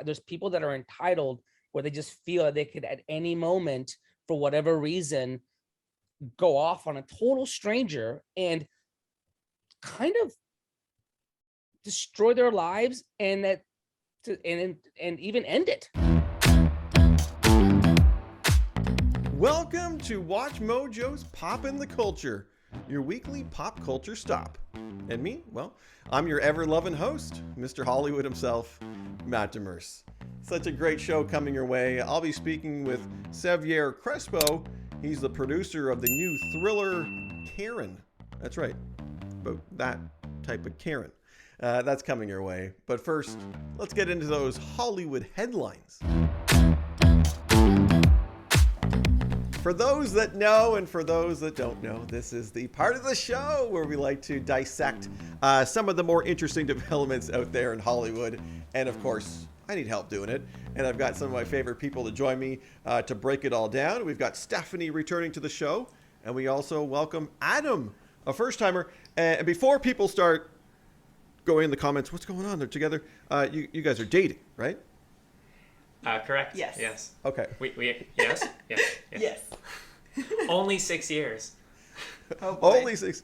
There's people that are entitled where they just feel that they could at any moment, for whatever reason, go off on a total stranger and kind of destroy their lives and even end it. Welcome to Watch Mojo's Poppin' the Culture, your weekly pop culture stop. And me, well, I'm your ever-loving host, Mr. Hollywood himself, Matt Demers. Such a great show coming your way. I'll be speaking with Sevier Crespo. He's the producer of the new thriller Karen. That's right, but that type of Karen. That's coming your way. But first, let's get into those Hollywood headlines. For those that know and for those that don't know, this is the part of the show where we like to dissect some of the more interesting developments out there in Hollywood. And of course, I need help doing it. And I've got some of my favorite people to join me to break it all down. We've got Stephanie returning to the show. And we also welcome Adam, a first-timer. And before people start going in the comments, what's going on? They're together. You guys are dating, right? Correct. Yes. Okay. Yes. Yes. Only 6 years. Oh boy. Only 6.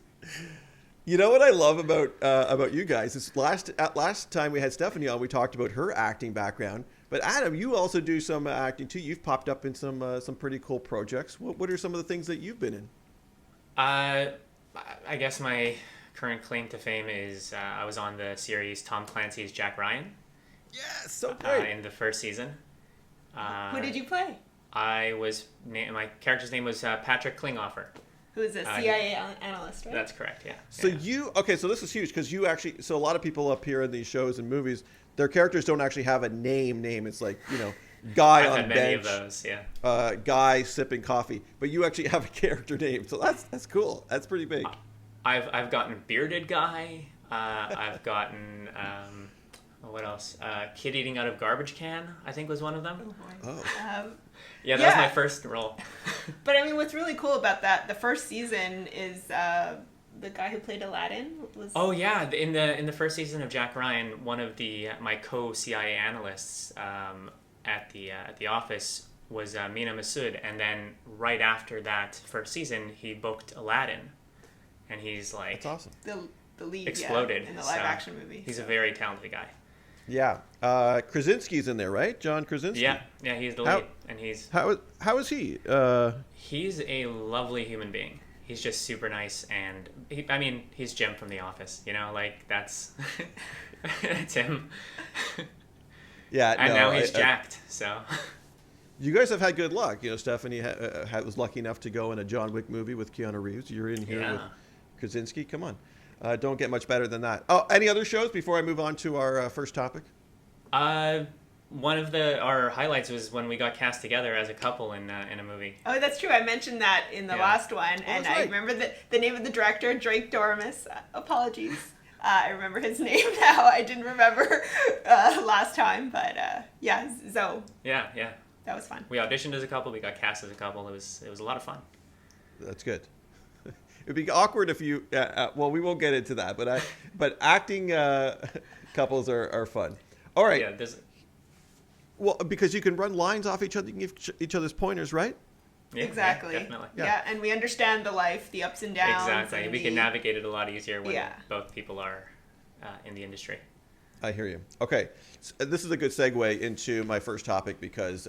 You know what I love about you guys is last time we had Stephanie on, we talked about her acting background. But Adam, you also do some acting too. You've popped up in some pretty cool projects. What are some of the things that you've been in? I guess my current claim to fame is I was on the series Tom Clancy's Jack Ryan. Yes, so great. In the first season. Who did you play? My character's name was Patrick Klinghoffer. Who is a CIA analyst, right? That's correct, yeah. So so this is huge because you actually, so a lot of people up here in these shows and movies, their characters don't actually have a name. It's like, guy I've on had bench. many of those, yeah. Guy sipping coffee, but you actually have a character name. So that's cool. That's pretty big. I've gotten bearded guy. I've gotten what else? Kid eating out of garbage can, I think was one of them. Oh. Yeah, that was my first role. But I mean, what's really cool about that, the first season is the guy who played Aladdin was. Oh yeah, in the first season of Jack Ryan, one of my co-CIA analysts at the office was Mina Massoud, and then right after that first season, he booked Aladdin, and he's like, that's awesome. The lead exploded in the live action movie. He's a very talented guy. Yeah, Krasinski's in there, right? John Krasinski. Yeah, he's the lead, and he's how is he? He's a lovely human being. He's just super nice, and he's Jim from The Office. That's that's him. Yeah, and now he's jacked. So you guys have had good luck. Stephanie was lucky enough to go in a John Wick movie with Keanu Reeves. You're in here with Krasinski. Come on. Don't get much better than that. Oh, any other shows before I move on to our first topic? One of our highlights was when we got cast together as a couple in a movie. Oh, that's true. I mentioned that in the last one, and I remember the name of the director, Drake Dormus. Apologies. I remember his name now. I didn't remember last time, but Zoe. Yeah. That was fun. We auditioned as a couple. We got cast as a couple. It was a lot of fun. That's good. It'd be awkward if you. Well, we won't get into that, but acting couples are fun. All right. Yeah. Well, because you can run lines off each other, you can give each other's pointers, right? Yeah, exactly. Yeah, definitely. Yeah, and we understand the life, the ups and downs. Exactly. We can navigate it a lot easier when both people are in the industry. I hear you. Okay, so this is a good segue into my first topic because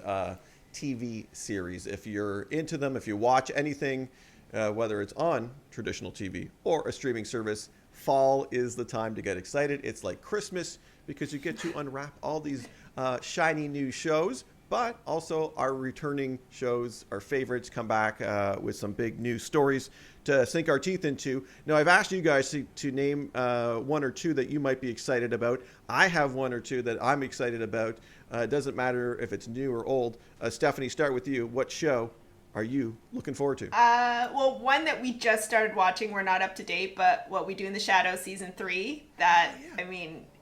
TV series. If you're into them, if you watch anything. Whether it's on traditional TV or a streaming service, fall is the time to get excited. It's like Christmas because you get to unwrap all these shiny new shows, but also our returning shows, our favorites come back with some big new stories to sink our teeth into. Now, I've asked you guys to name one or two that you might be excited about. I have one or two that I'm excited about. It doesn't matter if it's new or old. Stephanie, start with you. What show are you looking forward to? Well, one that we just started watching, we're not up to date, but What We Do in the Shadows season 3,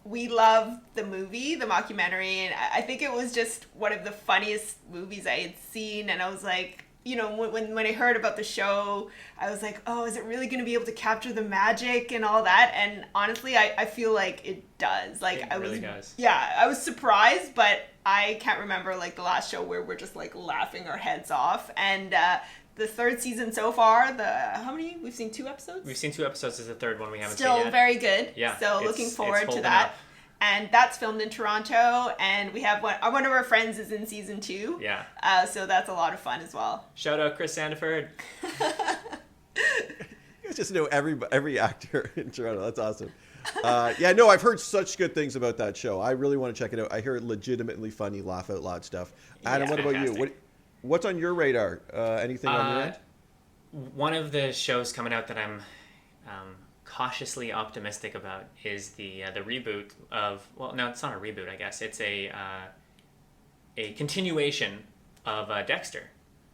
we love the movie, the mockumentary, and I think it was just one of the funniest movies I had seen, and I was like, when I heard about the show, I was like, oh, is it really going to be able to capture the magic and all that? And honestly, I feel like it does. Like, it really does. Yeah, I was surprised, but I can't remember like the last show where we're just like laughing our heads off. And the third season so far, how many? We've seen 2 episodes? We've seen 2 episodes. This is the third one we haven't Still seen yet. very good. Yeah. So looking it's forward to holding that. up. And that's filmed in Toronto, and we have one of our friends is in season 2. Yeah. So that's a lot of fun as well. Shout out Chris Sandiford. You guys just know every actor in Toronto. That's awesome. Yeah, no, I've heard such good things about that show. I really want to check it out. I hear it legitimately funny, laugh out loud stuff. Adam, what about you? Fantastic. What's on your radar? Anything on your end? One of the shows coming out that I'm cautiously optimistic about is the reboot of, well, no, it's not a reboot, I guess. It's a continuation of Dexter.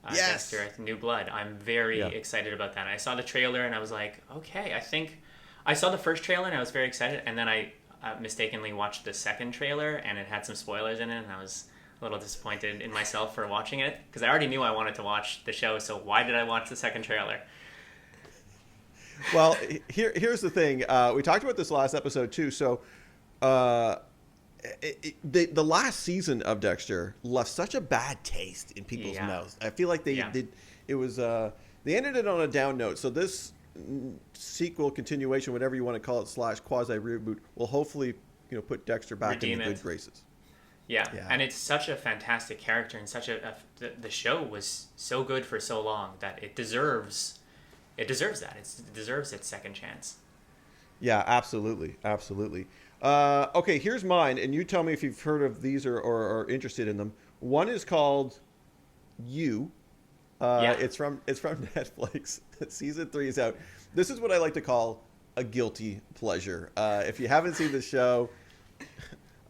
Yes. Dexter, New Blood. I'm very excited about that. I saw the trailer and I was like, okay, I think I saw the first trailer and I was very excited, and then I mistakenly watched the second trailer and it had some spoilers in it, and I was a little disappointed in myself for watching it because I already knew I wanted to watch the show, so why did I watch the second trailer? Well, here's the thing. We talked about this last episode too. So, the last season of Dexter left such a bad taste in people's mouths. I feel like they ended it on a down note. So this sequel, continuation, whatever you want to call it, / quasi reboot, will hopefully put Dexter back in the good graces. Yeah, and it's such a fantastic character, and the show was so good for so long that it deserves that. It deserves its second chance. Yeah, absolutely. Okay, here's mine, and you tell me if you've heard of these or are interested in them. One is called You. It's from Netflix. Season 3 is out. This is what I like to call a guilty pleasure. If you haven't seen the show,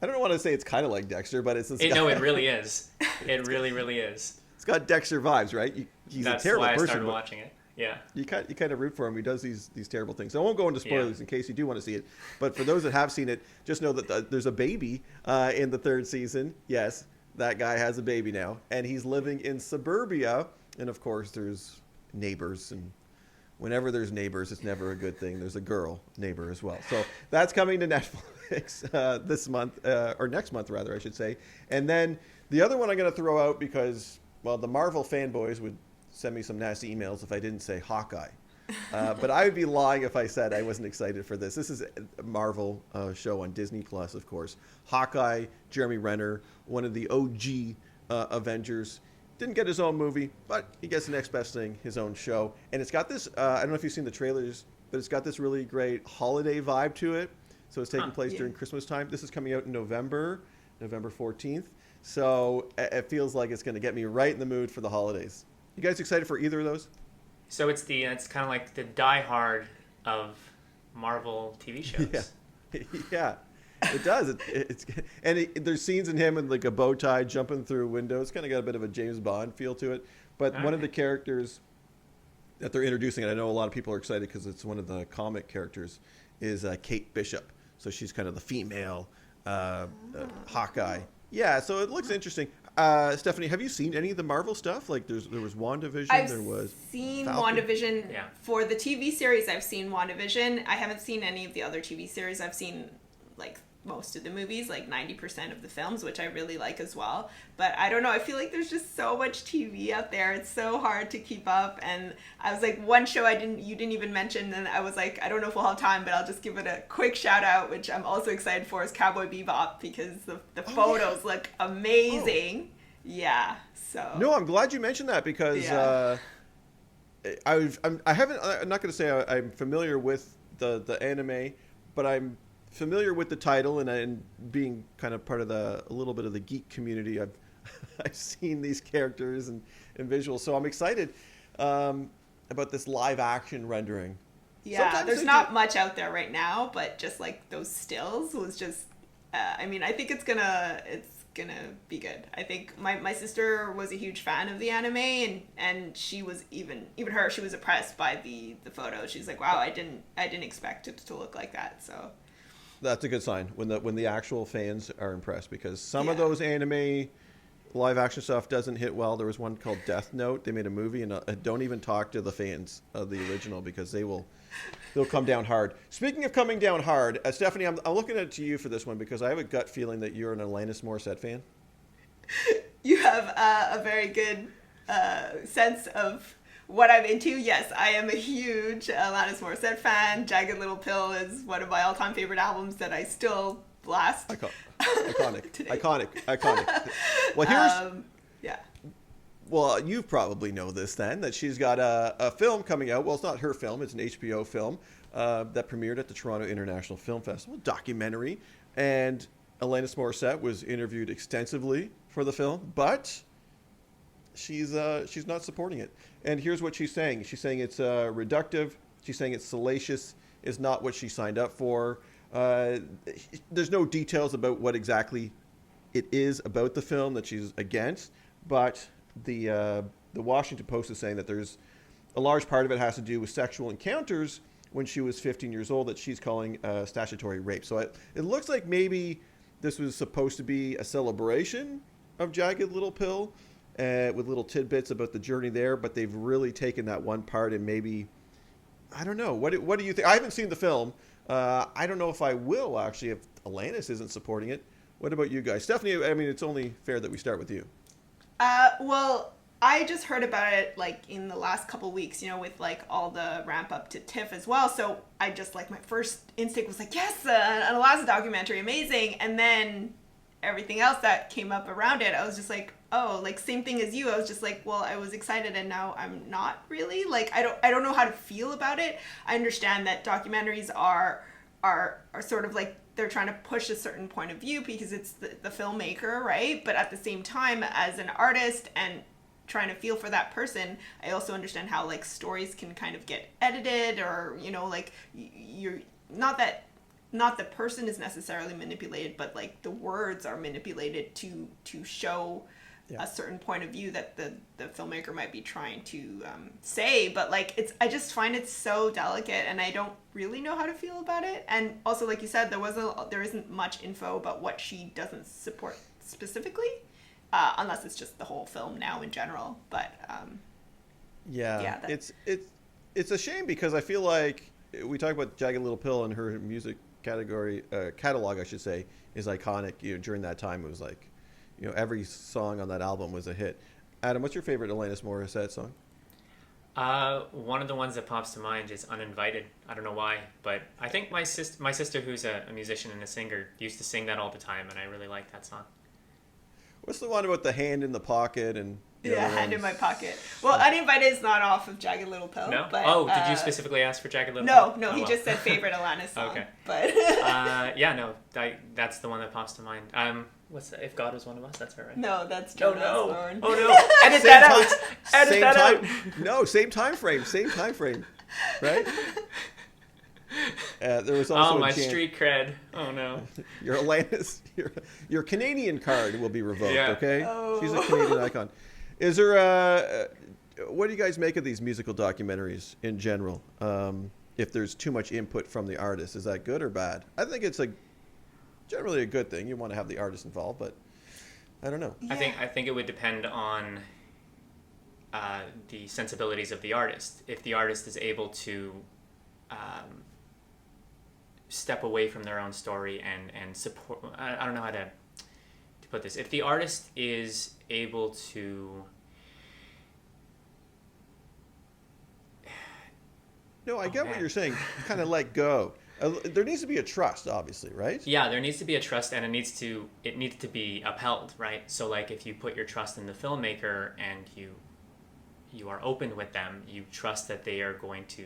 I don't want to say it's kind of like Dexter, but No, it really is. It really, really is. It's got Dexter vibes, right? He's a terrible person. That's why I started watching it. Yeah. You kind of root for him. He does these terrible things. I won't go into spoilers in case you do want to see it. But for those that have seen it, just know that there's a baby in the 3rd season. Yes, that guy has a baby now. And he's living in suburbia. And, of course, there's neighbors. And whenever there's neighbors, it's never a good thing. There's a girl neighbor as well. So that's coming to Netflix this month. Or next month, rather, I should say. And then the other one I'm going to throw out because, well, the Marvel fanboys would send me some nasty emails if I didn't say Hawkeye. But I would be lying if I said I wasn't excited for this. This is a Marvel show on Disney Plus, of course. Hawkeye, Jeremy Renner, one of the OG Avengers. Didn't get his own movie, but he gets the next best thing, his own show. And it's got this, I don't know if you've seen the trailers, but it's got this really great holiday vibe to it. So it's taking place during Christmas time. This is coming out in November 14th. So it feels like it's going to get me right in the mood for the holidays. You guys excited for either of those? So it's kind of like the Die Hard of Marvel TV shows. Yeah, it does. There's scenes in him in like a bow tie jumping through windows. Kind of got a bit of a James Bond feel to it. But one of the characters that they're introducing, and I know a lot of people are excited because it's one of the comic characters, is Kate Bishop. So she's kind of the female Hawkeye. Yeah, so it looks interesting. Stephanie, have you seen any of the Marvel stuff? Like there was WandaVision, I've seen Falcon. WandaVision. For the TV series, I've seen WandaVision. I haven't seen any of the other TV series. I've seen like most of the movies, like 90% of the films, which I really like as well. But I don't know, I feel like there's just so much TV out there. It's so hard to keep up. And I was like, one show you didn't even mention, and I was like, I don't know if we'll have time, but I'll just give it a quick shout out, which I'm also excited for, is Cowboy Bebop, because the photos look amazing. Yeah, so. No, I'm glad you mentioned that because I'm not going to say I'm familiar with the anime, but I'm familiar with the title, and being kind of part of a little bit of the geek community, I've seen these characters and visuals, so I'm excited about this live action rendering. Yeah, sometimes there's not much out there right now, but just like those stills was just, I mean, I think it's gonna be good. I think my sister was a huge fan of the anime, and she was even her, she was impressed by the photo. She's like, wow, I didn't expect it to look like that. So that's a good sign when the actual fans are impressed, because some of those anime live action stuff doesn't hit well. There was one called Death Note. They made a movie, and don't even talk to the fans of the original, because they'll come down hard. Speaking of coming down hard, Stephanie, I'm looking at to you for this one, because I have a gut feeling that you're an Alanis Morissette fan. You have a very good sense of what I'm into. Yes, I am a huge Alanis Morissette fan. Jagged Little Pill is one of my all-time favorite albums that I still blast. Iconic. Well, here's yeah. Well, you probably know this then, that she's got a film coming out. Well, it's not her film, it's an HBO film that premiered at the Toronto International Film Festival, documentary. And Alanis Morissette was interviewed extensively for the film, but she's not supporting it. And here's what she's saying. She's saying it's reductive. She's saying it's salacious. It's not what she signed up for. There's no details about what exactly it is about the film that she's against, but the Washington Post is saying that there's a large part of it has to do with sexual encounters when she was 15 years old that she's calling statutory rape. So it looks like maybe this was supposed to be a celebration of Jagged Little Pill with little tidbits about the journey there, but they've really taken that one part and maybe, I don't know. What do you think? I haven't seen the film. I don't know if I will, actually, if Alanis isn't supporting it. What about you guys? Stephanie, I mean, it's only fair that we start with you. Well, I just heard about it like in the last couple weeks, with like all the ramp up to TIFF as well. So I just like my first instinct was like, yes, an Alaska documentary, amazing. And then everything else that came up around it, I was just like, oh, like same thing as you. I was just like, well, I was excited and now I'm not really. Like I don't know how to feel about it. I understand that documentaries are sort of like they're trying to push a certain point of view because it's the filmmaker, right? But at the same time, as an artist and trying to feel for that person, I also understand how like stories can kind of get edited or, like you're not the person is necessarily manipulated, but like the words are manipulated to show a certain point of view that the filmmaker might be trying to say. But like I just find it so delicate and I don't really know how to feel about it. And also, like you said, there isn't much info about what she doesn't support specifically, unless it's just the whole film now in general. But it's a shame because I feel like we talk about Jagged Little Pill and her music catalog, I should say, is iconic. During that time, it was like, every song on that album was a hit. Adam, what's your favorite Alanis Morissette song? One of the ones that pops to mind is Uninvited. I don't know why, but I think my sister, who's a musician and a singer, used to sing that all the time, and I really like that song. What's the one about the hand in the pocket and... hand in my pocket. Well, Uninvited is not off of Jagged Little Pill. No? But, did you specifically ask for Jagged Little Pill? No, he just said favorite Alanis song. Okay. But that's the one that pops to mind. What's that? If God Was One of Us, that's her, right? No, that's Joan Osborne. Oh no! Edit that out. Edit that out. No, same time frame, right? There was also my street cred. Oh no! Your Alanis, your Canadian card will be revoked. Yeah. Okay, Oh. She's a Canadian icon. Is there what do you guys make of these musical documentaries in general? If there's too much input from the artist, is that good or bad? I think it's generally a good thing. You want to have the artist involved, but I don't know. Yeah. I think it would depend on the sensibilities of the artist. If the artist is able to step away from their own story and support, I don't know how to put this. If the artist is able to... No, I get what you're saying. Kind of let go. There needs to be a trust, obviously, right? Yeah, there needs to be a trust, and it needs to be upheld, right? So, like, if you put your trust in the filmmaker and you are open with them, you trust that they are going to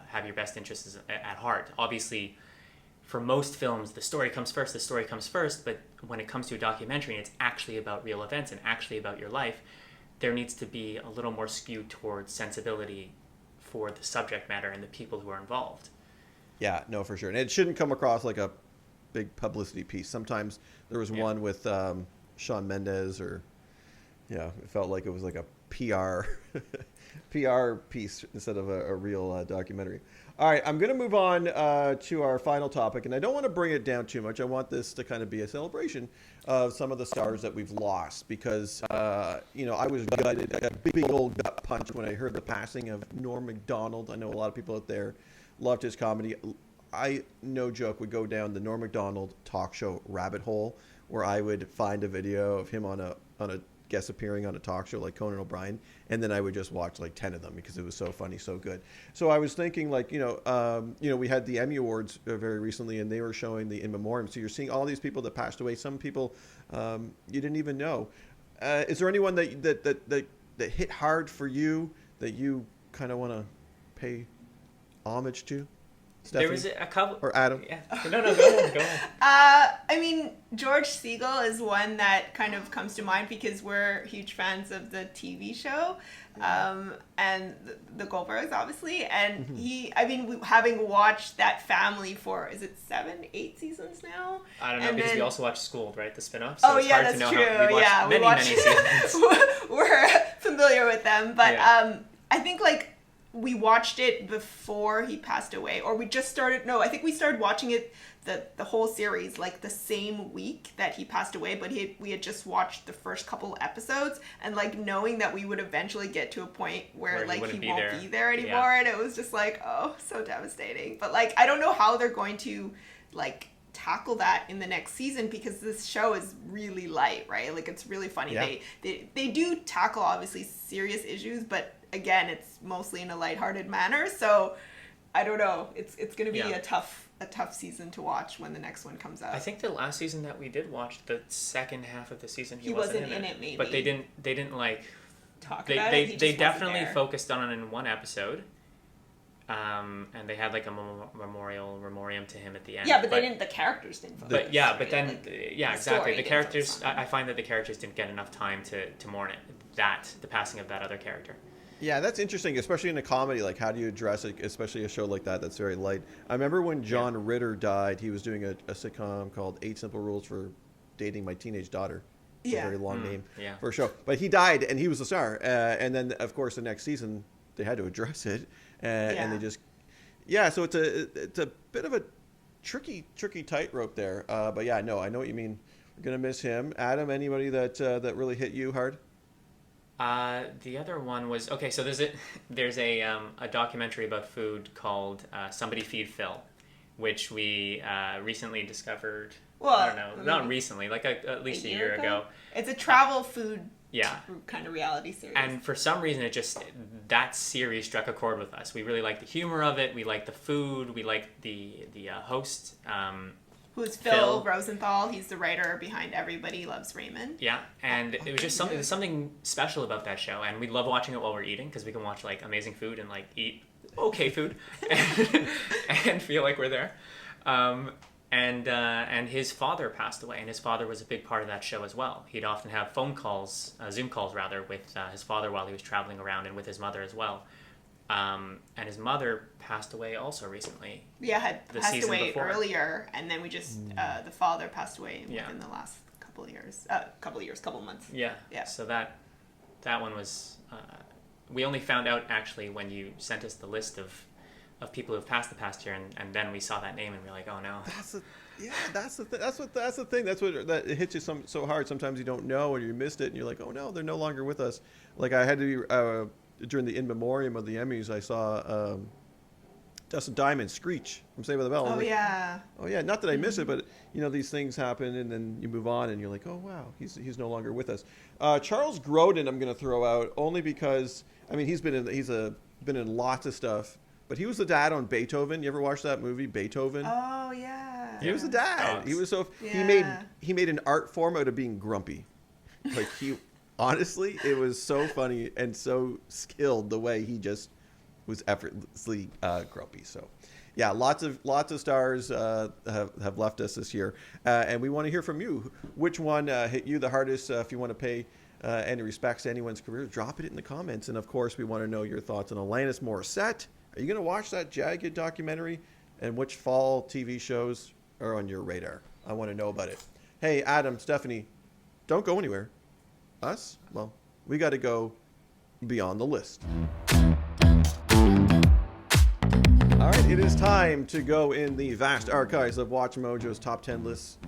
have your best interests at heart. Obviously, for most films, the story comes first, but when it comes to a documentary and it's actually about real events and actually about your life, there needs to be a little more skew towards sensibility for the subject matter and the people who are involved. Yeah, no, for sure. And it shouldn't come across like a big publicity piece. Sometimes there was one with Shawn Mendes it felt like it was like a PR piece instead of a real documentary. All right, I'm going to move on to our final topic, and I don't want to bring it down too much. I want this to kind of be a celebration of some of the stars that we've lost because, I was gutted, like a big old gut punch when I heard the passing of Norm Macdonald. I know a lot of people out there loved his comedy. I, no joke, would go down the Norm Macdonald talk show rabbit hole where I would find a video of him on a on a guest appearing on a talk show like Conan O'Brien, and then I would just watch like 10 of them because it was so funny, so good. So I was thinking, like, we had the Emmy Awards very recently, and they were showing the in memoriam. So you're seeing all these people that passed away. Some people you didn't even know. Is there anyone that hit hard for you that you kind of want to pay homage to? Stephanie? There was a couple. Or Adam? Yeah. No, go ahead. I mean, George Segal is one that kind of comes to mind because we're huge fans of the TV show, and the Goldbergs, obviously. And having watched that family for, is it 7, 8 seasons now? I don't know, because we also watched Schooled, right? The spin-off. So it's hard that's to know true. We watched many seasons. We're familiar with them, but I think like we watched it before he passed away, or we just started. No, I think we started watching it the whole series like the same week that he passed away. But we had just watched the first couple episodes, and like knowing that we would eventually get to a point where like he won't be there anymore, and it was just like, oh, so devastating. But like I don't know how they're going to like tackle that in the next season, because this show is really light, right? Like it's really funny. Yeah. They do tackle obviously serious issues, but again, it's mostly in a lighthearted manner. So I don't know. It's going to be a tough season to watch when the next one comes out. I think the last season that we did watch, the second half of the season, he wasn't in it maybe. But they didn't like talk about it. They definitely focused on it in one episode. And they had like a memoriam to him at the end. Yeah, but the characters didn't focus. But then exactly. The characters, I find that the characters didn't get enough time to mourn it. The passing of that other character. Yeah, that's interesting, especially in a comedy. Like, how do you address it, especially a show like that that's very light? I remember when John Ritter died, he was doing a sitcom called 8 Simple Rules for Dating My Teenage Daughter. It's a very long name for a show. But he died, and he was the star. And then, of course, the next season, they had to address it. And they just... Yeah, so it's a bit of a tricky tightrope there. But yeah, no, I know what you mean. We're going to miss him. Adam, anybody that really hit you hard? The other one was so there's a documentary about food called Somebody Feed Phil, which we recently discovered. Well, I don't know, not recently, like at least a year ago. It's a travel food kind of reality series. And for some reason, that series struck a chord with us. We really liked the humor of it. We liked the food. We liked the host. Who's Phil Rosenthal. He's the writer behind Everybody Loves Raymond. Yeah, and it was just something special about that show, and we love watching it while we're eating, because we can watch like amazing food and like eat okay food and feel like we're there. And his father passed away, and his father was a big part of that show as well. He'd often have Zoom calls rather, with his father while he was traveling around, and with his mother as well. And his mother passed away also recently. Yeah, had passed away earlier, and then we just the father passed away within the last couple months. Yeah. So that one was we only found out actually when you sent us the list of people who've passed the past year, and then we saw that name and we're like, oh no. That's the thing. That's what it hits you so hard. Sometimes you don't know, or you missed it, and you're like, oh no, they're no longer with us. Like I had to be. During the in memoriam of the Emmys, I saw Dustin Diamond Screech from Saved by the Bell. Oh yeah. Not that I miss it, but these things happen, and then you move on, and you're like, oh wow, he's no longer with us. Charles Grodin, I'm going to throw out only because he's been in lots of stuff, but he was the dad on Beethoven. You ever watch that movie Beethoven? Oh yeah. He was the dad. He was he made an art form out of being grumpy, like he. Honestly, it was so funny and so skilled the way he just was effortlessly grumpy. So, yeah, lots of stars have left us this year, and we want to hear from you. Which one hit you the hardest? If you want to pay any respects to anyone's career, drop it in the comments. And of course, we want to know your thoughts on Alanis Morissette. Are you going to watch that Jagged documentary? And which fall TV shows are on your radar? I want to know about it. Hey, Adam, Stephanie, don't go anywhere. Us? Well, we got to go beyond the list. All right, it is time to go in the vast archives of WatchMojo's top 10 lists.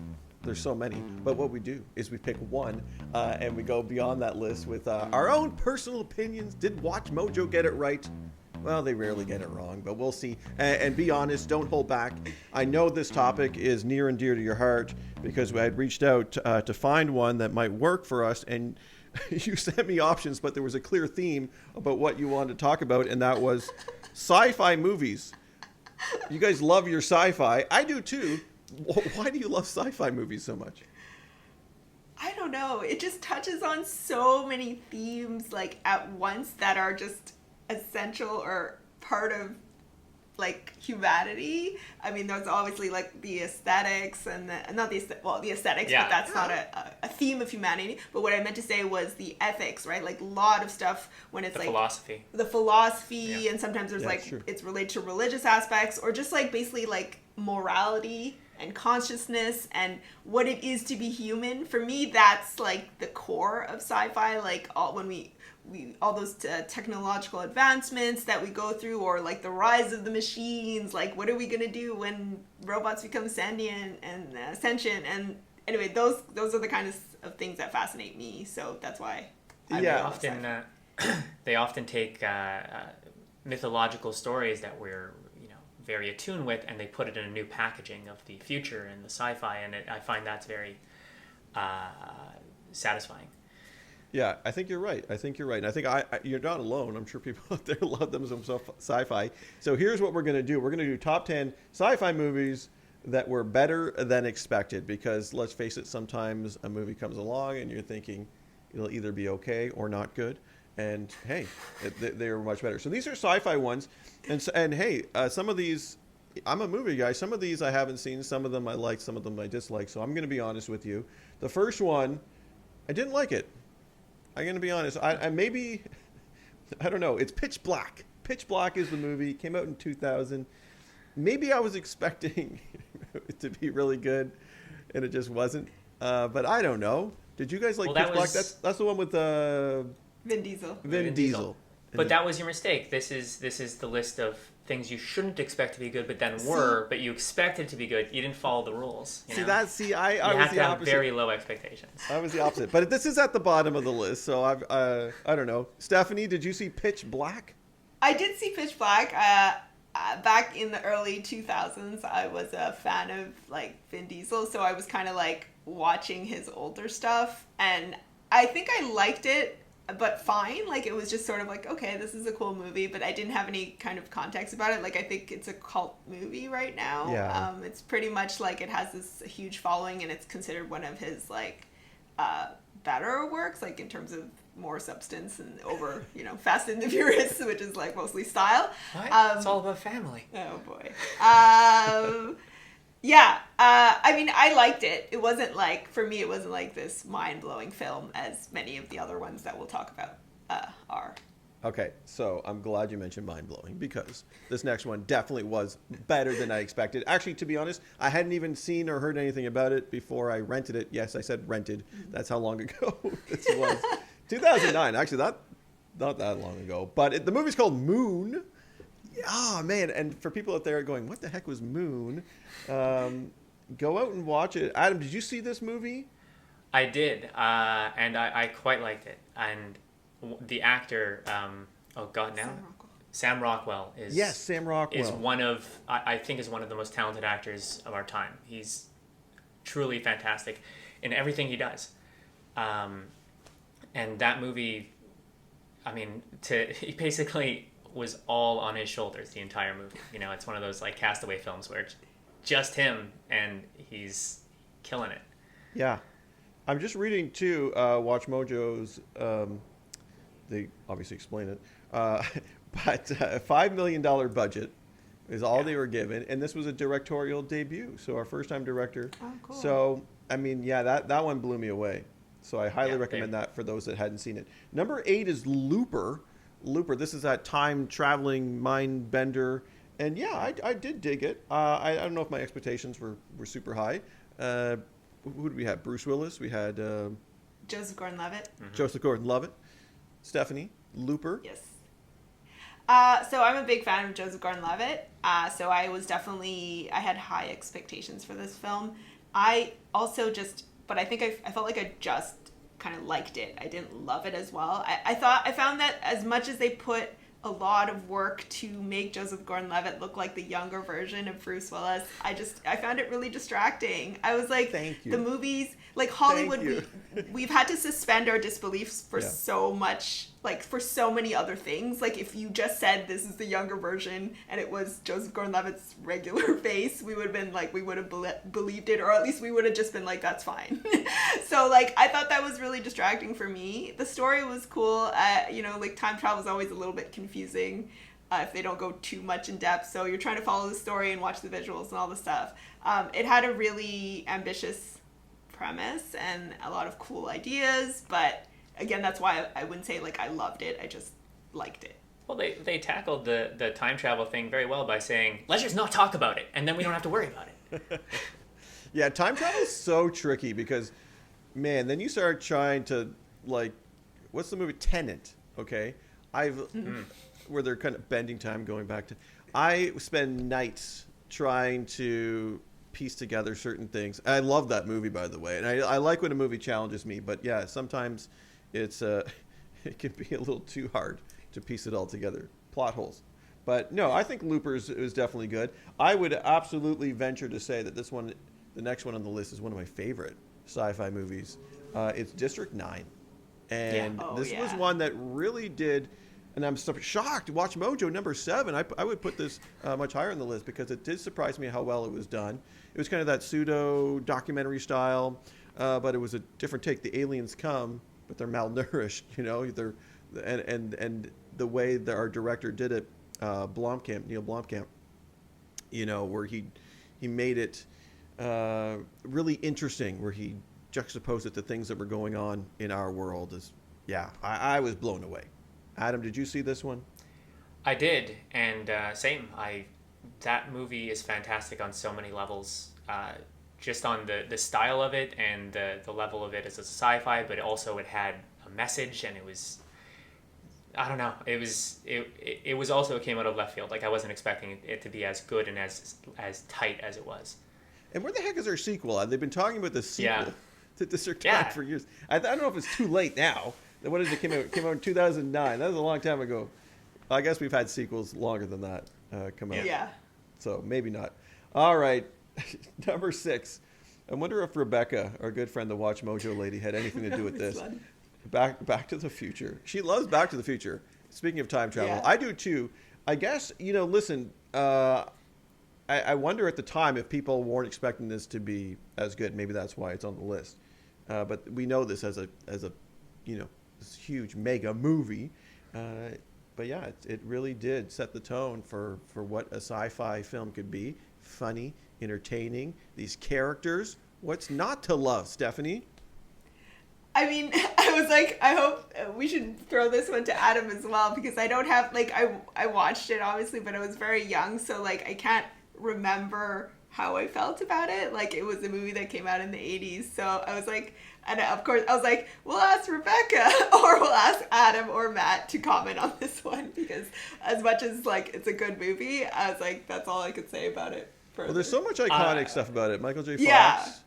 There's so many, but what we do is we pick one and we go beyond that list with our own personal opinions. Did WatchMojo get it right? Well, they rarely get it wrong, but we'll see. And be honest, don't hold back. I know this topic is near and dear to your heart because I had reached out to find one that might work for us, and you sent me options, but there was a clear theme about what you wanted to talk about, and that was sci-fi movies. You guys love your sci-fi. I do too. Why do you love sci-fi movies so much? I don't know. It just touches on so many themes like at once that are just essential or part of like humanity. I mean, there's obviously like the aesthetics and the aesthetics, Yeah. but that's not a theme of humanity. But what I meant to say was the ethics, right? Like a lot of stuff when it's The like philosophy. the philosophy, Yeah. and sometimes there's Yeah, like sure. it's related to religious aspects or just like basically like morality and consciousness and what it is to be human. For me, that's like the core of sci-fi. Like when we all those technological advancements that we go through, or like the rise of the machines. Like, what are we gonna do when robots become sentient and sentient? And anyway, those are the kind of things that fascinate me. So that's why. I Yeah. really love Often, sci-fi. they often take mythological stories that we're very attuned with, and they put it in a new packaging of the future and the sci-fi, and I find that's very satisfying. Yeah, I think you're right. And I think you're not alone. I'm sure people out there love themselves sci-fi. So here's what we're going to do. We're going to do top 10 sci-fi movies that were better than expected, because let's face it, sometimes a movie comes along and you're thinking it'll either be okay or not good. And hey, they were much better. So these are sci-fi ones. And hey, some of these, I'm a movie guy. Some of these I haven't seen. Some of them I like. Some of them I dislike. So I'm going to be honest with you. The first one, I didn't like it. I'm going to be honest. I don't know. It's Pitch Black. Pitch Black is the movie. Came out in 2000. Maybe I was expecting it to be really good, and it just wasn't. But I don't know. Did you guys like Pitch Black? That's the one with Vin Diesel. Vin Diesel. But that was your mistake. This is the list of things you shouldn't expect to be good, but then were, but you expected to be good. You didn't follow the rules. I I you was have the to have opposite. very low expectations. I was the opposite. But this is at the bottom of the list, so I don't know. Stephanie, did you see Pitch Black? I did see Pitch Black. Back in the early 2000s, I was a fan of like Vin Diesel, so I was kind of like watching his older stuff, and I think I liked it, but fine. Like, it was just sort of like, okay, this is a cool movie, but I didn't have any kind of context about it. Like, I think it's a cult movie right now. Yeah. It's pretty much like it has this huge following, and it's considered one of his like better works, like in terms of more substance and over, Fast and the Furious, which is like mostly style. What? It's all about family. Oh boy. Yeah. I mean, I liked it. It wasn't like, for me, it wasn't like this mind-blowing film as many of the other ones that we'll talk about are. Okay, so I'm glad you mentioned mind-blowing, because this next one definitely was better than I expected. Actually, to be honest, I hadn't even seen or heard anything about it before I rented it. Yes, I said rented. That's how long ago this was. 2009. Actually, not that long ago. But the movie's called Moon. Oh, man. And for people out there going, what the heck was Moon? Go out and watch it. Adam, did you see this movie? I did, and I quite liked it. And the actor, Sam Rockwell is Sam Rockwell is one of I think is one of the most talented actors of our time. He's truly fantastic in everything he does. And that movie, I mean, he basically was all on his shoulders the entire movie. It's one of those like Castaway films where it's just him and he's killing it. Yeah. I'm just reading too, Watch Mojo's, they obviously explain it, but a $5 million budget is all they were given, and this was a directorial debut, so our first-time director. Oh, cool. So, I mean, yeah, that one blew me away. So I highly recommend that for those that hadn't seen it. Number 8 is Looper. This is that time-traveling mind bender, and yeah, I did dig it. I don't know if my expectations were super high. Who did we have? Bruce Willis. We had Joseph Gordon-Levitt. Mm-hmm. Joseph Gordon-Levitt. Stephanie, Looper. Yes. So I'm a big fan of Joseph Gordon-Levitt. So I had high expectations for this film. I also but I think I felt like I just kind of liked it. I didn't love it as well. I found that as much as they put a lot of work to make Joseph Gordon-Levitt look like the younger version of Bruce Willis. I found it really distracting. I was like, Thank you. the movies, like Hollywood, Thank we've had to suspend our disbeliefs for Yeah. so much, like for so many other things. Like if you just said this is the younger version and it was Joseph Gordon-Levitt's regular face, we would have been like, we would have believed it, or at least we would have just been like, that's fine. So like, I thought that was really distracting for me. The story was cool. You know, like time travel is always a little bit confusing if they don't go too much in depth. So you're trying to follow the story and watch the visuals and all the stuff. It had a really ambitious premise and a lot of cool ideas, but again, that's why I wouldn't say like I loved it. I just liked it. Well, they tackled the time travel thing very well by saying, let's just not talk about it, and then we don't have to worry about it. Yeah, time travel is so tricky because, man, then you start trying to, like, what's the movie? Tenet, okay? Where they're kind of bending time going back to... I spend nights trying to piece together certain things. I love that movie, by the way, and I like when a movie challenges me, but yeah, sometimes it's it can be a little too hard to piece it all together. Plot holes. But no, I think Loopers is definitely good. I would absolutely venture to say that this one, the next one on the list, is one of my favorite sci-fi movies. It's District 9. And this was one that really did, and I'm so shocked to watch Mojo number 7. I would put this much higher on the list because it did surprise me how well it was done. It was kind of that pseudo documentary style, but it was a different take. The aliens come, but they're malnourished, you know. And the way that our director did it, Neil Blomkamp, you know, where he made it really interesting, where he juxtaposed it to things that were going on in our world. I was blown away. Adam, did you see this one? I did, and same. That movie is fantastic on so many levels. Just on the style of it and the level of it as a sci-fi, but also it had a message, and it was, I don't know, it was also, it came out of left field. Like I wasn't expecting it to be as good and as tight as it was. And where the heck is our sequel? They've been talking about the sequel to District 9 for years. I don't know if it's too late now. When did it came out? It came out in 2009. That was a long time ago. I guess we've had sequels longer than that come out. Yeah. So maybe not. All right. Number 6. I wonder if Rebecca, our good friend, the Watch Mojo lady, had anything to do with this. Back to the Future. She loves Back to the Future. Speaking of time travel, I do too. I guess, listen, I wonder at the time if people weren't expecting this to be as good. Maybe that's why it's on the list. But we know this as a this huge mega movie. But yeah, it really did set the tone for what a sci-fi film could be. Funny, entertaining, these characters. What's not to love, Stephanie? I mean, I was like, I hope we should throw this one to Adam as well, because I don't have, like, I watched it obviously, but I was very young, so like I can't remember how I felt about it. Like it was a movie that came out in the 80s, so I was like, and of course I was like, we'll ask Rebecca or we'll ask Adam or Matt to comment on this one, because as much as like it's a good movie, I was like, that's all I could say about it. Well, there's so much iconic stuff about it. Michael J. Fox,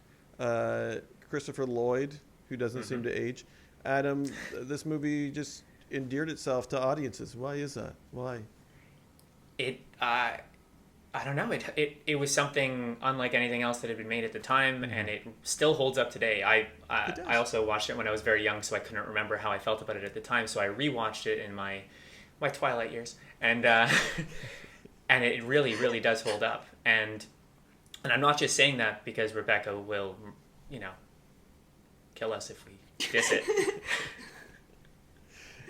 Christopher Lloyd, who doesn't seem to age. Adam, this movie just endeared itself to audiences. Why is that? Why? I don't know. It was something unlike anything else that had been made at the time, and it still holds up today. I also watched it when I was very young, so I couldn't remember how I felt about it at the time. So I rewatched it in my twilight years, and and it really, really does hold up. And I'm not just saying that because Rebecca will, kill us if we diss it.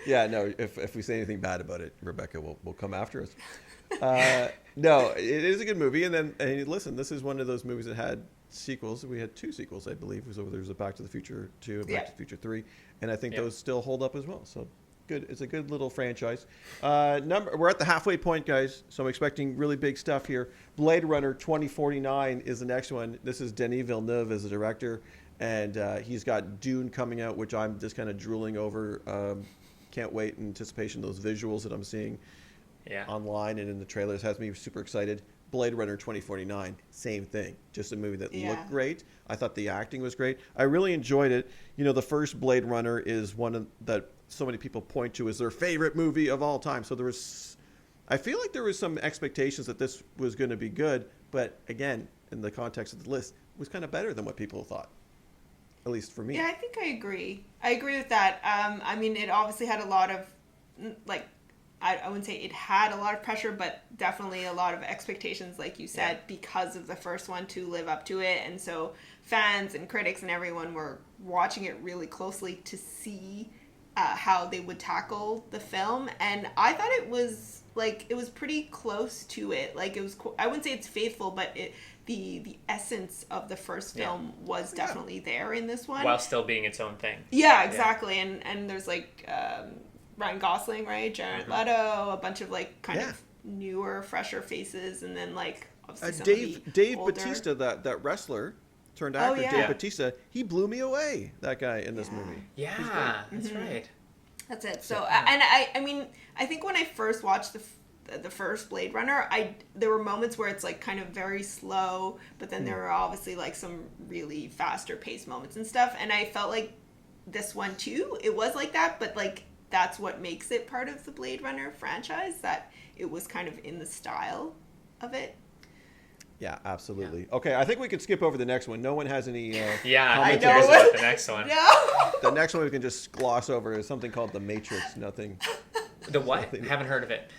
Yeah, no. If we say anything bad about it, Rebecca will come after us. No, it is a good movie. And listen, this is one of those movies that had sequels. We had 2 sequels, I believe. So there was a Back to the Future 2 and Back to the Future 3. And I think those still hold up as well. So good. It's a good little franchise. We're at the halfway point, guys. So I'm expecting really big stuff here. Blade Runner 2049 is the next one. This is Denis Villeneuve as the director. And he's got Dune coming out, which I'm just kind of drooling over. Can't wait in anticipation of those visuals that I'm seeing online and in the trailers. Has me super excited. Blade Runner 2049, same thing. Just a movie that Yeah. looked great. I thought the acting was great. I really enjoyed it. You know, the first Blade Runner is one that so many people point to as their favorite movie of all time. So I feel like there was some expectations that this was going to be good, but again, in the context of the list, it was kind of better than what people thought. At least for me. Yeah, I think I agree. I agree with that. I mean, it obviously had a lot of, like, I wouldn't say it had a lot of pressure, but definitely a lot of expectations, like you said, because of the first one to live up to it. And so fans and critics and everyone were watching it really closely to see how they would tackle the film. And I thought it was pretty close to it. Like, it was, I wouldn't say it's faithful, but the essence of the first film was definitely there in this one. While still being its own thing. Yeah, exactly. And there's like Ryan Gosling, right? Jared Leto, a bunch of like kind of newer, fresher faces, and then like obviously some Dave older. Bautista, that wrestler turned actor, Dave Bautista, he blew me away. That guy in this movie. Yeah, that's right. That's it. So, and I mean, I think when I first watched the first Blade Runner, there were moments where it's like kind of very slow, but then there were obviously like some really faster paced moments and stuff. And I felt like this one too, it was like that, but like that's what makes it part of the Blade Runner franchise, that it was kind of in the style of it. Yeah, absolutely. Yeah. Okay, I think we can skip over the next one. No one has any commentaries about the next one. No. The next one we can just gloss over is something called The Matrix. Nothing. The what? I haven't heard of it.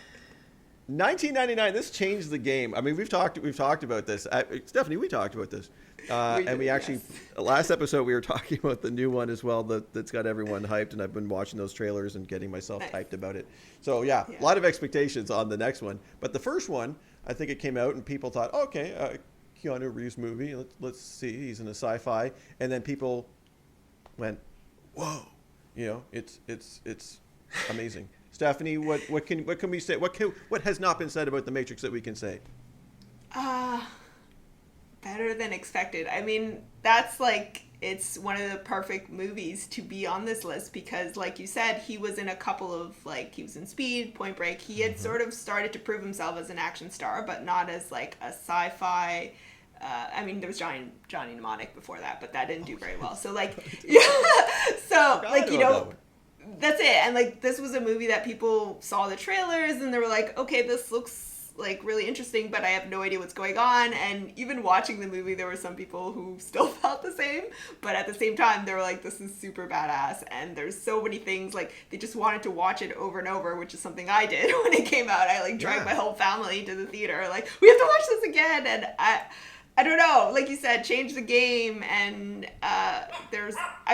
1999. This changed the game. I mean, we've talked about this. Stephanie, we talked about this. And we actually, last episode, we were talking about the new one as well that's got everyone hyped, and I've been watching those trailers and getting myself hyped about it. So, a lot of expectations on the next one. But the first one, I think it came out and people thought, Keanu Reeves movie, let's see, he's in a sci-fi. And then people went, whoa, it's amazing. Stephanie, what can we say? What has not been said about The Matrix that we can say? Better than expected. I mean, that's like, it's one of the perfect movies to be on this list because, like you said, he was in a couple of, like, he was in Speed, Point Break. He had sort of started to prove himself as an action star, but not as, like, a sci-fi. I mean, there was Johnny Mnemonic before that, but that didn't do very well. So, like, so, like, that's it. And, like, this was a movie that people saw the trailers and they were like, okay, this looks like really interesting, but I have no idea what's going on. And even watching the movie, there were some people who still felt the same, but at the same time they were like, this is super badass, and there's so many things, like they just wanted to watch it over and over, which is something I did when it came out. I like dragged my whole family to the theater, like, we have to watch this again. And I don't know, like you said, change the game. And I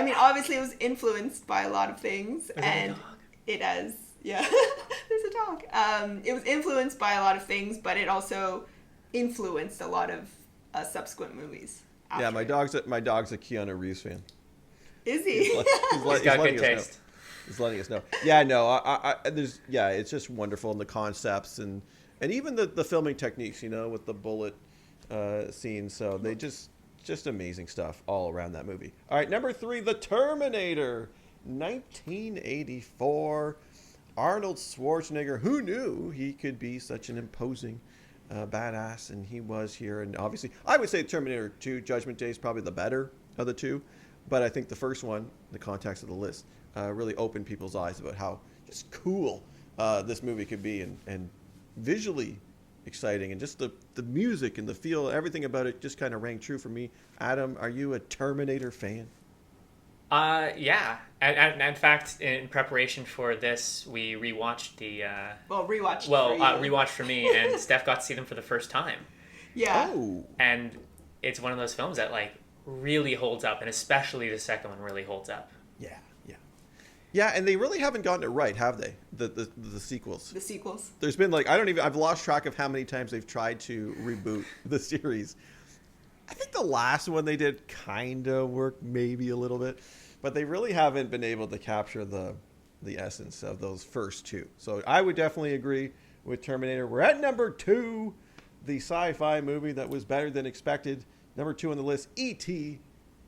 mean, obviously it was influenced by a lot of things, and it has there's a dog. It was influenced by a lot of things, but it also influenced a lot of subsequent movies. Yeah, my dog's a Keanu Reeves fan. Is he? He's got good taste. He's letting us know. Yeah, no, it's just wonderful, and the concepts and even the filming techniques, with the bullet scenes. So they just amazing stuff all around that movie. All right, number 3, The Terminator, 1984. Arnold Schwarzenegger, who knew he could be such an imposing badass, and he was here. And obviously, I would say Terminator 2 Judgment Day is probably the better of the two, but I think the first one, the context of the list, really opened people's eyes about how just cool this movie could be, and visually exciting, and just the music and the feel, everything about it just kind of rang true for me. Adam, are you a Terminator fan? Yeah. And in fact, in preparation for this, we rewatched rewatched for me, and Steph got to see them for the first time. Yeah. Oh. And it's one of those films that, like, really holds up, and especially the second one really holds up. Yeah. Yeah, and they really haven't gotten it right, have they? The sequels. The sequels. There's been, like, I've lost track of how many times they've tried to reboot the series. I think the last one they did kind of worked maybe a little bit, but they really haven't been able to capture the essence of those first two. So I would definitely agree with Terminator. We're at number 2, the sci-fi movie that was better than expected. Number 2 on the list, E.T.,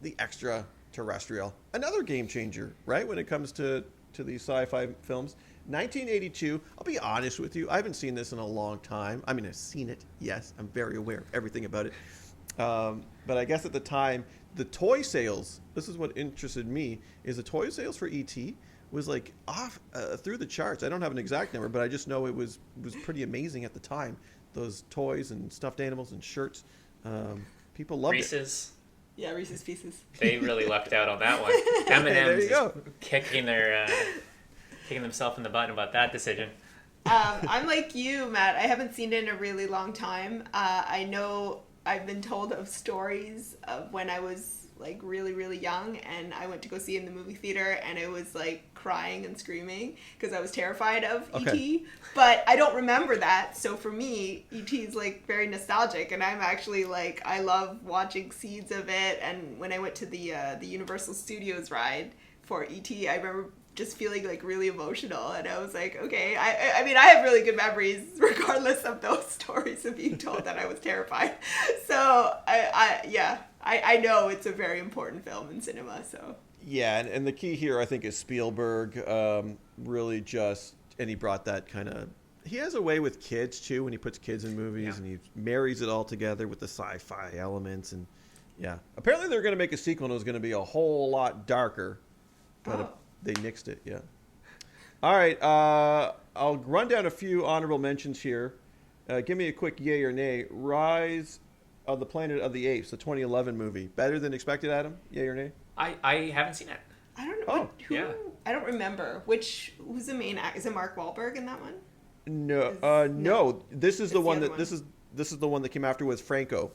the Extraterrestrial. Another game changer, right, when it comes to these sci-fi films. 1982. I'll be honest with you. I haven't seen this in a long time. I mean, I've seen it. Yes, I'm very aware of everything about it. But I guess at the time, the toy sales, this is what interested me, is the toy sales for E.T. was like off through the charts. I don't have an exact number, but I just know it was pretty amazing at the time. Those toys and stuffed animals and shirts. People loved Reese's. Yeah, Reese's Pieces. They really lucked out on that one. M&M's kicking themselves in the butt about that decision. I'm like you, Matt. I haven't seen it in a really long time. I know I've been told of stories of when I was like really, really young and I went to go see it in the movie theater and I was like crying and screaming because I was terrified of E.T. But I don't remember that. So for me, E.T. is like very nostalgic and I'm actually like, I love watching scenes of it. And when I went to the Universal Studios ride for E.T., I remember just feeling like really emotional and I was like, okay, I mean I have really good memories regardless of those stories of being told that I was terrified. So I know it's a very important film in cinema. So yeah, and the key here I think is Spielberg really just, and he brought that kind of, he has a way with kids too when he puts kids in movies and he marries it all together with the sci-fi elements. And yeah, apparently they're going to make a sequel and it was going to be a whole lot darker, but they nixed it. Yeah. All right. I'll run down a few honorable mentions here. Give me a quick yay or nay. Rise of the Planet of the Apes, the 2011 movie. Better than expected, Adam? Yay or nay? I haven't seen it. I don't know. I don't remember. Who's the main actor? Is it Mark Wahlberg in that one? No. This is the one that this is the one that came after with Franco.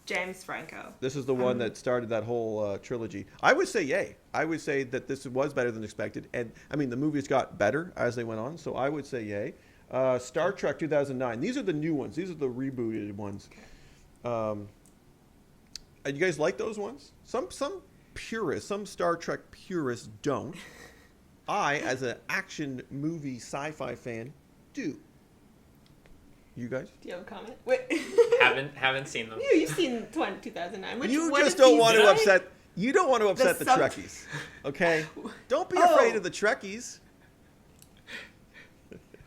James Franco. This is the one that started that whole trilogy. I would say yay. I would say that this was better than expected. And, I mean, the movies got better as they went on, so I would say yay. Star Trek 2009. These are the new ones. These are the rebooted ones. You guys like those ones? Some purists, some Star Trek purists don't. I, as an action movie sci-fi fan, do. You guys? Do you have a comment? Wait. Haven't seen them. You've seen 2009. You just don't want to upset. You don't want to upset the Trekkies, okay? Don't be afraid of the Trekkies.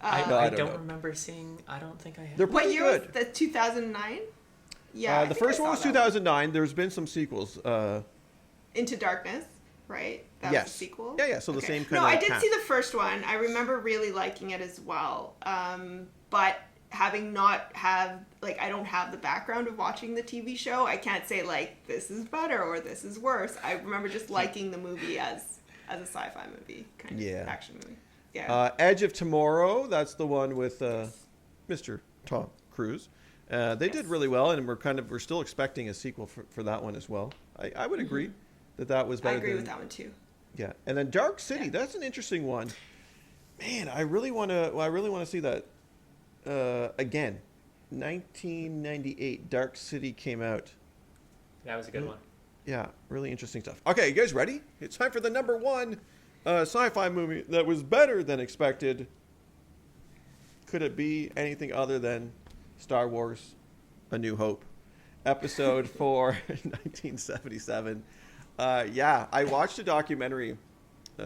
I don't remember seeing. I don't think I have. They're pretty what year good. was the 2009? Yeah. The first one was 2009. There's been some sequels. Into Darkness, right? That was the sequel? Yeah. So the same kind of. No, I did see the first one. I remember really liking it as well. But having not have, like, I don't have the background of watching the TV show. I can't say, like, this is better or this is worse. I remember just liking the movie as a sci-fi movie, kind of action movie. Yeah. Edge of Tomorrow, that's the one with Mr. Tom Cruise. They did really well, and we're still expecting a sequel for that one as well. I would agree that was better. I agree with that one too. Yeah, and then Dark City, that's an interesting one. Man, I really want to see that again. 1998, Dark City came out. That was a good one. Yeah, really interesting stuff. Okay, you guys ready? It's time for the number one sci-fi movie that was better than expected. Could it be anything other than Star Wars A New Hope? Episode 4, 1977. I watched a documentary.